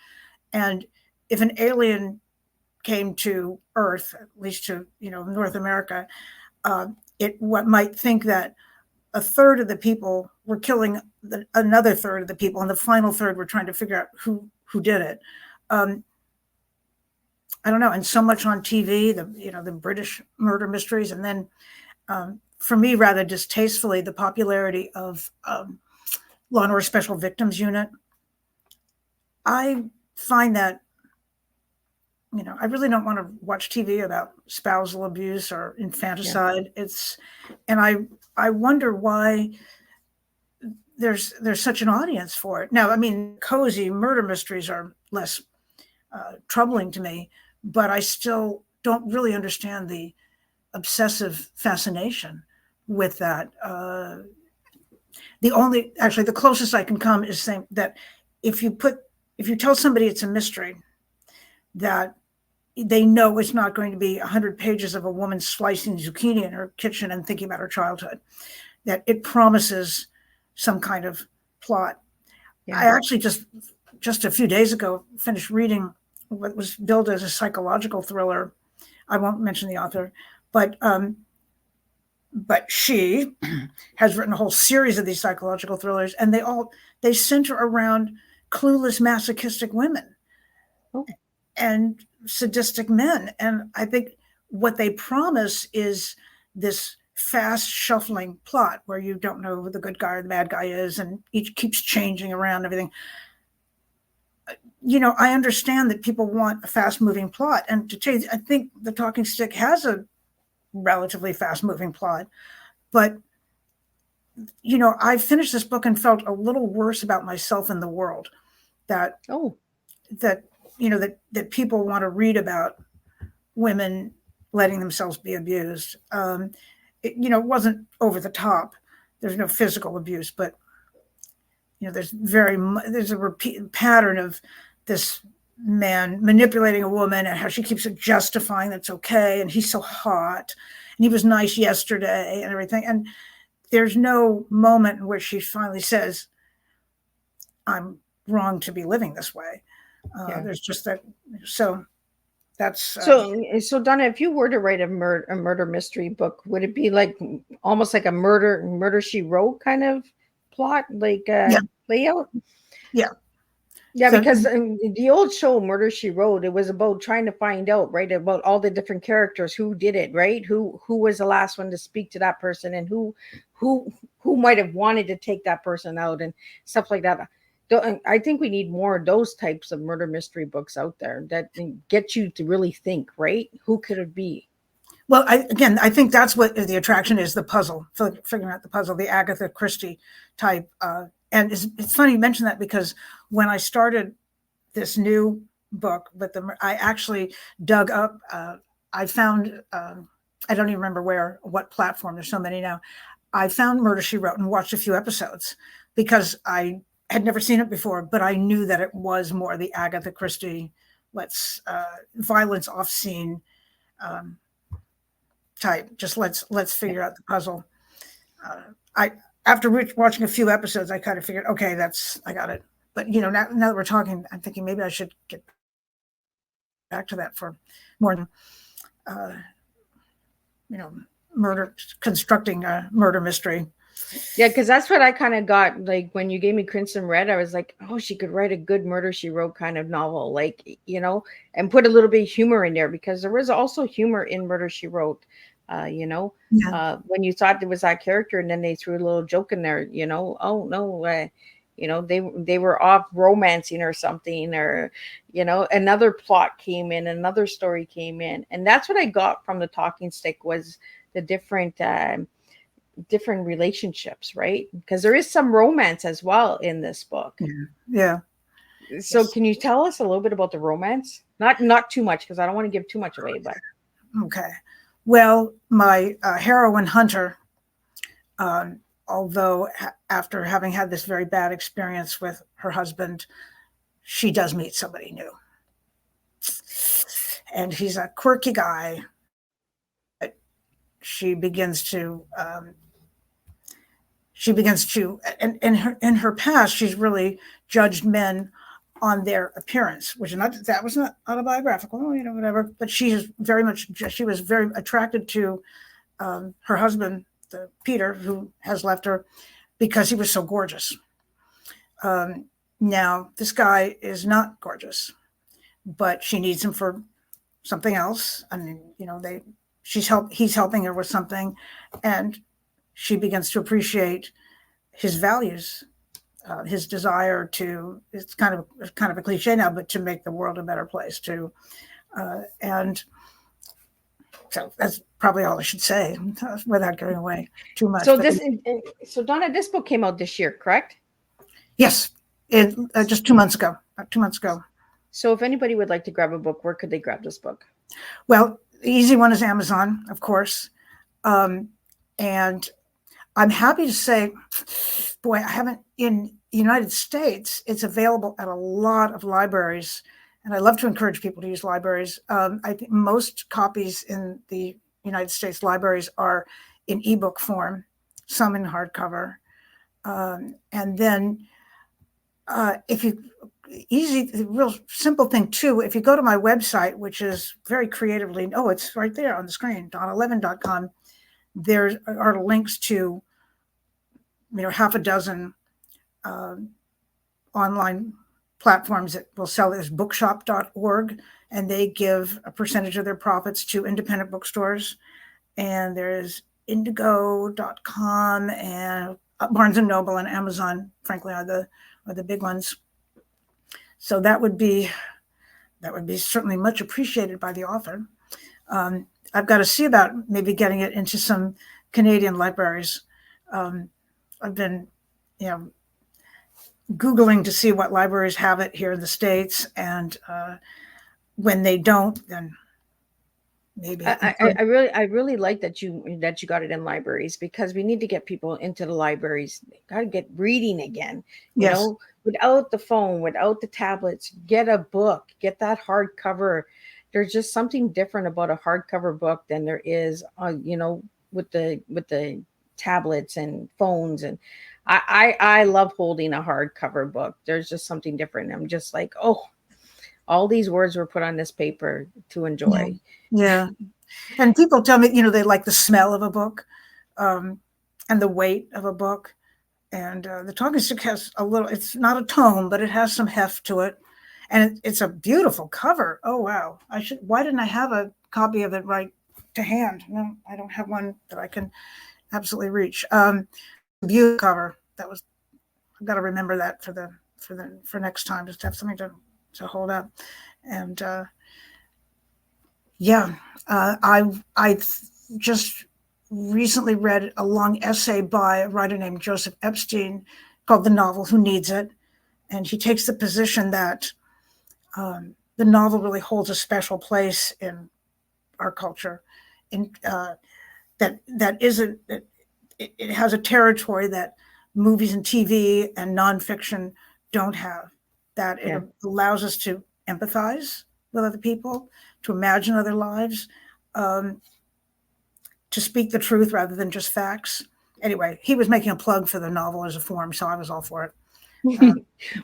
And if an alien came to Earth, at least to North America, it might think that a third of the people were killing another third of the people, and the final third were trying to figure out who did it. I don't know, and so much on TV, the British murder mysteries, and then for me, rather distastefully, the popularity of Law and Order Special Victims Unit. I find that I really don't want to watch TV about spousal abuse or infanticide. Yeah. And I wonder why there's such an audience for it. Now, I mean, cozy murder mysteries are less troubling to me, but I still don't really understand the obsessive fascination with that. The closest I can come is saying that if you tell somebody it's a mystery, that they know it's not going to be 100 pages of a woman slicing zucchini in her kitchen and thinking about her childhood, that it promises some kind of plot. Yeah. I actually just a few days ago finished reading what was billed as a psychological thriller. I won't mention the author, but she has written a whole series of these psychological thrillers, and they center around clueless masochistic women and sadistic men. And I think what they promise is this fast shuffling plot where you don't know who the good guy or the bad guy is, and each keeps changing around everything. I understand that people want a fast moving plot, and to change, I think The Talking Stick has a relatively fast moving plot, but I finished this book and felt a little worse about myself and the world, that people want to read about women letting themselves be abused. It wasn't over the top. There's no physical abuse, but there's a repeat pattern of this man manipulating a woman and how she keeps justifying that's okay, and he's so hot, and he was nice yesterday, and everything. And there's no moment in which she finally says, "I'm wrong to be living this way." There's just that. So that's so Donna, if you were to write a murder mystery book, would it be like almost like a murder she wrote kind of plot, like layout? Yeah, because the old show Murder, She Wrote, it was about trying to find out, right, about all the different characters, who did it, right, who was the last one to speak to that person, and who might have wanted to take that person out and stuff like that. I think we need more of those types of murder mystery books out there that get you to really think, right? Who could it be? Well, I think that's what the attraction is, the puzzle, figuring out the puzzle, the Agatha Christie type. And it's funny you mention that, because when I started this new book I actually dug up, I found, I don't even remember what platform, there's so many now. I found Murder, She Wrote and watched a few episodes because I had never seen it before, but I knew that it was more the Agatha Christie, violence off scene type. Just let's figure out the puzzle. After watching a few episodes, I kind of figured, okay, I got it. But now that we're talking, I'm thinking maybe I should get back to that for more than constructing a murder mystery. Yeah, because that's what I kind of got, like, when you gave me Crimson Red, I was like, oh, she could write a good Murder, She Wrote kind of novel, like, and put a little bit of humor in there, because there was also humor in Murder, She Wrote. When you thought there was that character, and then they threw a little joke in there, oh no, they were off romancing or something, or another plot came in, another story came in, and that's what I got from The Talking Stick, was the different relationships, right? Because there is some romance as well in this book. Yeah. So can you tell us a little bit about the romance? Not too much, because I don't want to give too much away, but okay. Well, my heroine Hunter, although after having had this very bad experience with her husband, she does meet somebody new. And he's a quirky guy. She begins to, and in her past, she's really judged men on their appearance, which that was not autobiographical, whatever. But she was very attracted to her husband, Peter, who has left her, because he was so gorgeous. Now this guy is not gorgeous, but she needs him for something else. I mean, he's helping her with something, and she begins to appreciate his values. His desire to, it's kind of a cliche now, but to make the world a better place too. And so that's probably all I should say without giving away too much. So Donna, this book came out this year, correct? Yes. Just 2 months ago, about 2 months ago. So if anybody would like to grab a book, where could they grab this book? Well, the easy one is Amazon, of course. And I'm happy to say, boy, I haven't in the United States. It's available at a lot of libraries, and I love to encourage people to use libraries. I think most copies in the United States libraries are in ebook form, some in hardcover, and then if you easy, real simple thing too. If you go to my website, which is very creatively, oh, it's right there on the screen, donnalevin.com. There are links to half a dozen online platforms that will sell. There's bookshop.org, and they give a percentage of their profits to independent bookstores. And there's indigo.com, and Barnes and Noble and Amazon, frankly, are the big ones. So that would be certainly much appreciated by the author. I've got to see about maybe getting it into some Canadian libraries. I've been, Googling to see what libraries have it here in the States, and when they don't, then maybe. I really like that you got it in libraries, because we need to get people into the libraries. Got to get reading again. You Yes. know, without the phone, without the tablets, get a book, get that hardcover. There's just something different about a hardcover book than there is, with the tablets and phones. And I love holding a hardcover book. There's just something different. I'm just like, oh, all these words were put on this paper to enjoy. Yeah. And people tell me, they like the smell of a book, and the weight of a book. And the talking stick has it's not a tome, but it has some heft to it. And it's a beautiful cover. Oh, wow. Why didn't I have a copy of it right to hand? No, I don't have one that I can absolutely reach. Beautiful cover. I've got to remember that for next time, just to have something to hold up. And I just recently read a long essay by a writer named Joseph Epstein called The Novel Who Needs It. And he takes the position that the novel really holds a special place in our culture, in it has a territory that movies and TV and nonfiction don't have, that it allows us to empathize with other people, to imagine other lives, to speak the truth rather than just facts. Anyway, he was making a plug for the novel as a form, so I was all for it.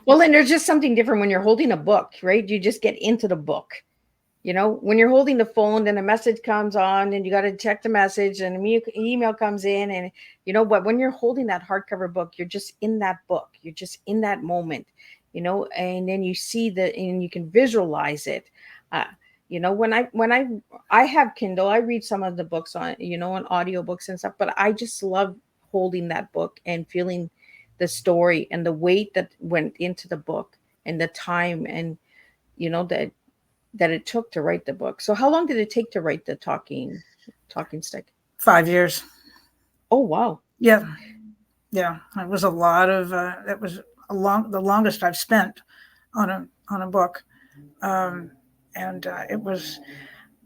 Well, and there's just something different when you're holding a book, right? You just get into the book. When you're holding the phone, then a message comes on and you got to check the message, and an email comes in, and but when you're holding that hardcover book, you're just in that book. You're just in that moment, and then you see and you can visualize it. When I have Kindle, I read some of the books on, on audiobooks and stuff, but I just love holding that book and feeling the story and the weight that went into the book and the time, and that it took to write the book. So how long did it take to write the talking stick? 5 years. Oh, wow. Yeah. It was a lot of it was the longest I've spent on a book. And it was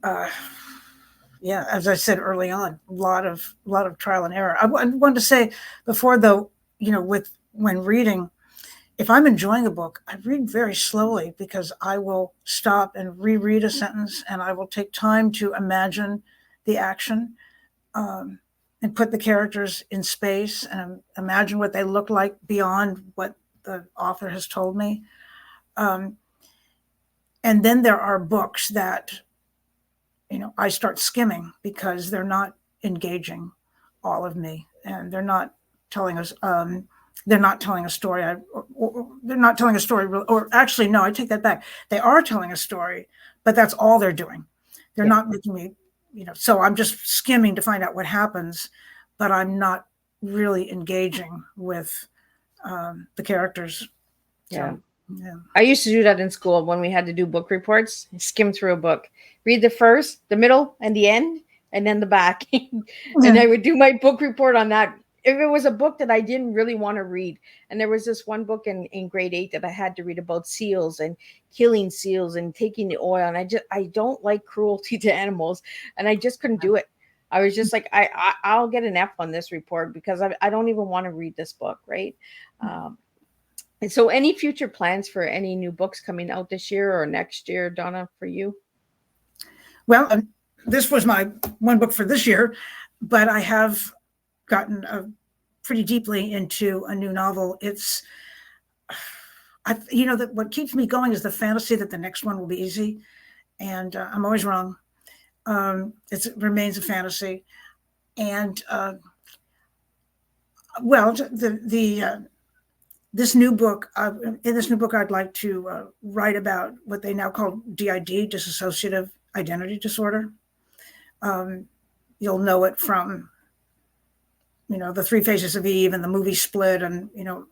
as I said early on, a lot of trial and error. I wanted to say before, though, when reading, if I'm enjoying a book, I read very slowly, because I will stop and reread a sentence, and I will take time to imagine the action, and put the characters in space and imagine what they look like beyond what the author has told me. And then there are books that, I start skimming, because they're not engaging all of me, and they're not telling us. They're not telling a story. They're not telling a story. Or actually, no, I take that back. They are telling a story, but that's all they're doing. They're not making me, so I'm just skimming to find out what happens, but I'm not really engaging with the characters. Yeah. So, yeah. I used to do that in school when we had to do book reports. Skim through a book, read the first, the middle, and the end, and then the back. And I would do my book report on that. if it was a book that I didn't really want to read, and there was this one book in grade 8 that I had to read about seals and killing seals and taking the oil, and I don't like cruelty to animals, and I just couldn't do it. I was just like, I'll get an F on this report because I don't even want to read this book, right? And so, any future plans for any new books coming out this year or next year, Donna, for you? Well, this was my one book for this year, but I have gotten pretty deeply into a new novel. It's, that what keeps me going is the fantasy that the next one will be easy, and I'm always wrong. It remains a fantasy, and this new book, I'd like to write about what they now call DID, dissociative identity disorder. You'll know it from, the Three Faces of Eve and the movie Split, and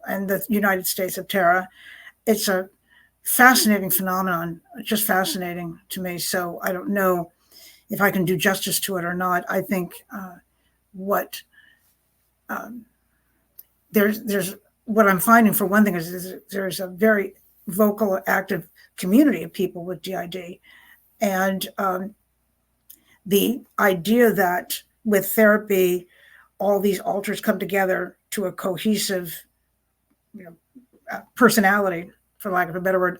and the United States of Terra. It's a fascinating phenomenon, just fascinating to me. So I don't know if I can do justice to it or not. I think there's what I'm finding, for one thing, is there's a very vocal, active community of people with DID, and the idea that with therapy, all these alters come together to a cohesive, personality, for lack of a better word,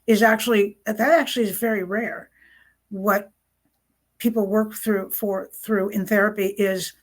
is actually very rare. What people work through in therapy is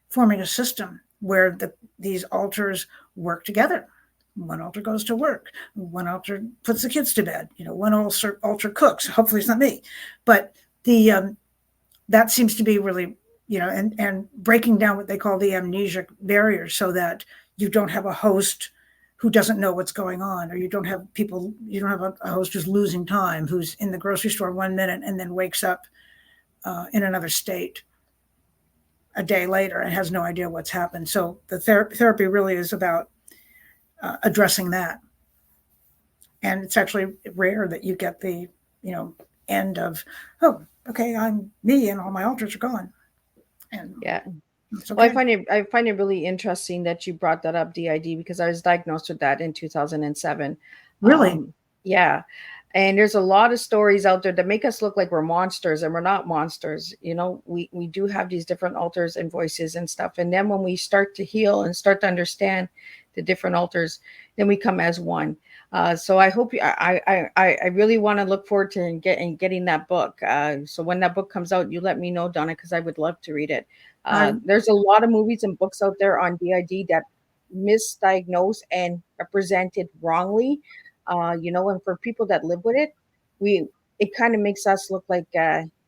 forming a system where these alters work together. One alter goes to work. One alter puts the kids to bed. One alter cooks. Hopefully it's not me, but that seems to be really, and breaking down what they call the amnesic barrier, so that you don't have a host who doesn't know what's going on, or you don't have a host who's losing time, who's in the grocery store 1 minute and then wakes up in another state a day later and has no idea what's happened. So the therapy really is about addressing that. And it's actually rare that you get the, end of, oh, okay, I'm me and all my alters are gone. And Yeah. it's Well, okay. I find it really interesting that you brought that up, DID, because I was diagnosed with that in 2007. Really? Yeah. And there's a lot of stories out there that make us look like we're monsters, and we're not monsters. We do have these different alters and voices and stuff. And then when we start to heal and start to understand the different alters, then we come as one. So I hope I really want to look forward to getting that book. So when that book comes out, you let me know, Donna, because I would love to read it. There's a lot of movies and books out there on DID that misdiagnose and represented wrongly. And for people that live with it, it kind of makes us look like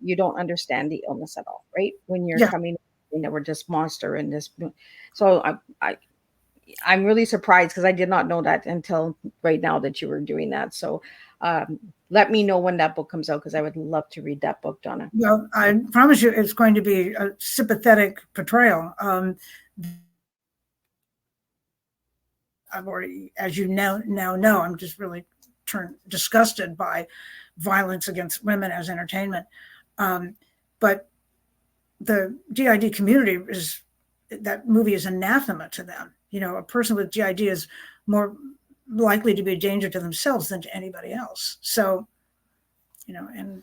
you don't understand the illness at all, right? When you're Yeah. coming, we're just monster in this. So I'm really surprised, because I did not know that until right now that you were doing that. So let me know when that book comes out, because I would love to read that book, Donna. Well, I promise you it's going to be a sympathetic portrayal. I've already, as you now know, I'm just really disgusted by violence against women as entertainment. But the DID community that movie is anathema to them. A person with DID is more likely to be a danger to themselves than to anybody else. So, and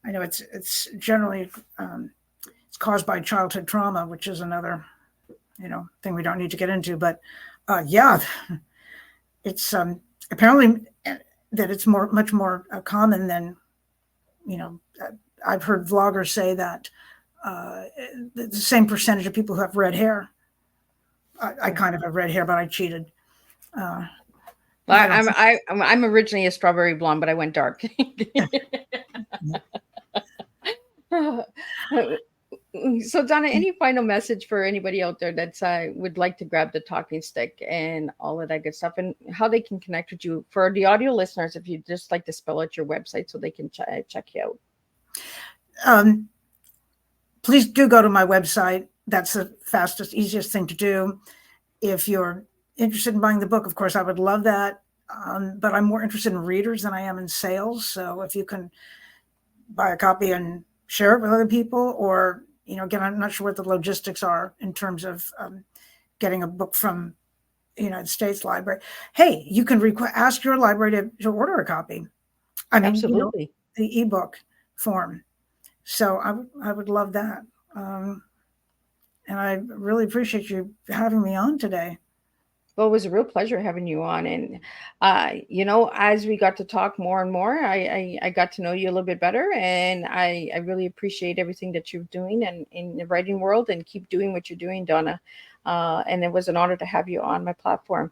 I know it's generally it's caused by childhood trauma, which is another, thing we don't need to get into. But yeah, it's apparently that it's much more common than, I've heard vloggers say that the same percentage of people who have red hair. I kind of have red hair, but I cheated. I'm originally a strawberry blonde, but I went dark. So, Donna, any final message for anybody out there that would like to grab the talking stick and all of that good stuff, and how they can connect with you? For the audio listeners, if you'd just like to spell out your website so they can check you out. Please do go to my website. That's the fastest, easiest thing to do. If you're interested in buying the book, of course, I would love that. But I'm more interested in readers than I am in sales. So if you can buy a copy and share it with other people, or, again, I'm not sure what the logistics are in terms of getting a book from the United States Library. Hey, you can ask your library to order a copy. I mean, Absolutely. the ebook form. So I would love that. And I really appreciate you having me on today. Well, it was a real pleasure having you on. And, as we got to talk more and more, I got to know you a little bit better. And I really appreciate everything that you're doing and in the writing world, and keep doing what you're doing, Donna. And it was an honor to have you on my platform.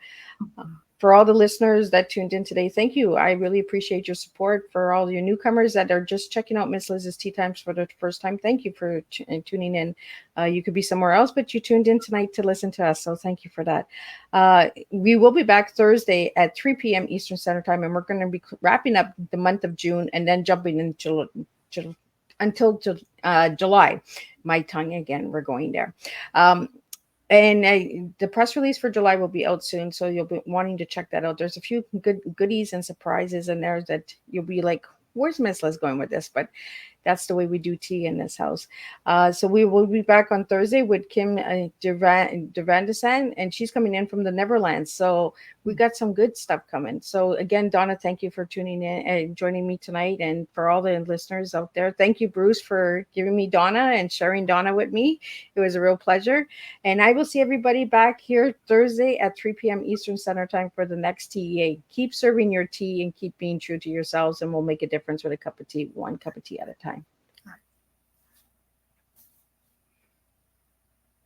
For all the listeners that tuned in today, thank you. I really appreciate your support. For all your newcomers that are just checking out Miss Liz's Tea Times for the first time, thank you for tuning in. You could be somewhere else, but you tuned in tonight to listen to us. So thank you for that. We will be back Thursday at 3 p.m. Eastern Standard Time, and we're going to be wrapping up the month of June and then jumping into until July. My tongue again, we're going there. And the press release for July will be out soon, so you'll be wanting to check that out. There's a few good goodies and surprises in there that you'll be like, where's Miss Liz going with this? But that's the way we do tea in this house. So we will be back on Thursday with Kim Devandesan, and she's coming in from the Neverlands. So we got some good stuff coming. So again, Donna, thank you for tuning in and joining me tonight. And for all the listeners out there, thank you, Bruce, for giving me Donna and sharing Donna with me. It was a real pleasure. And I will see everybody back here Thursday at 3 p.m. Eastern Standard Time for the next TEA. Keep serving your tea and keep being true to yourselves, and we'll make a difference with a cup of tea, one cup of tea at a time.